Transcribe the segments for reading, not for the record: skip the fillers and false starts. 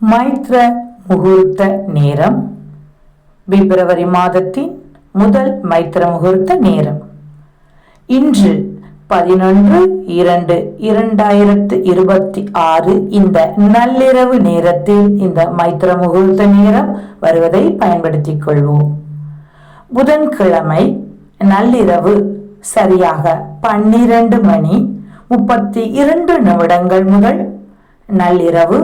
மைத்ர முகூர்த்த நேரம் பிப்ரவரி மாதத்தின் முதல் மைத்ர முகூர்த்த நேரம் இன்று 11/2/2026 இந்த நள்ளிரவு நேரத்தில் இந்த மைத்ர முகூர்த்த நேரம் வருவதை பயன்படுத்திக் கொள்வோம். புதன்கிழமை நள்ளிரவு சரியாக 12:32 முதல் நள்ளிரவு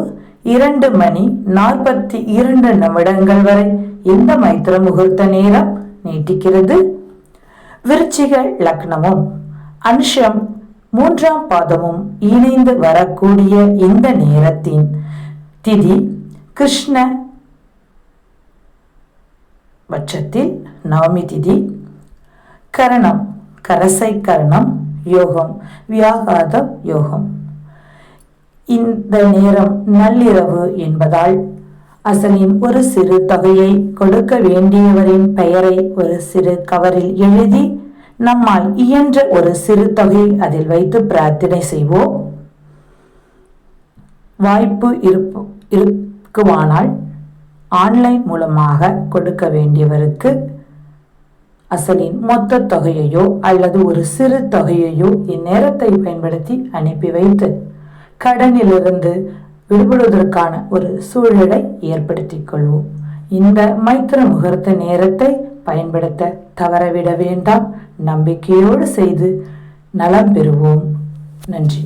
2:42 வரை இந்த மைத்ர முகூர்த்த நேரம் நீட்டிக்கிறது. விருச்சிக லக்னமும் அனுஷம் 3ஆம் பாதமும் இணைந்து வரக்கூடிய இந்த நேரத்தின் திதி கிருஷ்ண பட்சத்தில் நவமி திதி. கரணம் கரசை கரணம், யோகம் வியாகாத யோகம். இந்த நேரம் நள்ளிரவு என்பதால் அசலின் ஒரு சிறு தொகையை கொடுக்க வேண்டியவரின் பெயரை ஒரு சிறு கவரில் எழுதி நம்மால் இயன்ற ஒரு சிறு தொகை அதில் வைத்து பிரார்த்தனை செய்வோம். வாய்ப்பு இருக்குமானால் ஆன்லைன் மூலமாக கொடுக்க வேண்டியவருக்கு அசலின் மொத்த தொகையையோ அல்லது ஒரு சிறு தொகையையோ இந்நேரத்தை பயன்படுத்தி அனுப்பி வைத்து கடனிலிருந்து விடுபடுவதற்கான ஒரு சூழலை ஏற்படுத்திக் கொள்வோம். இந்த மைத்ர முகூர்த்த நேரத்தை பயன்படுத்த தவறவிட வேண்டாம். நம்பிக்கையோடு செய்து நலம் பெறுவோம். நன்றி.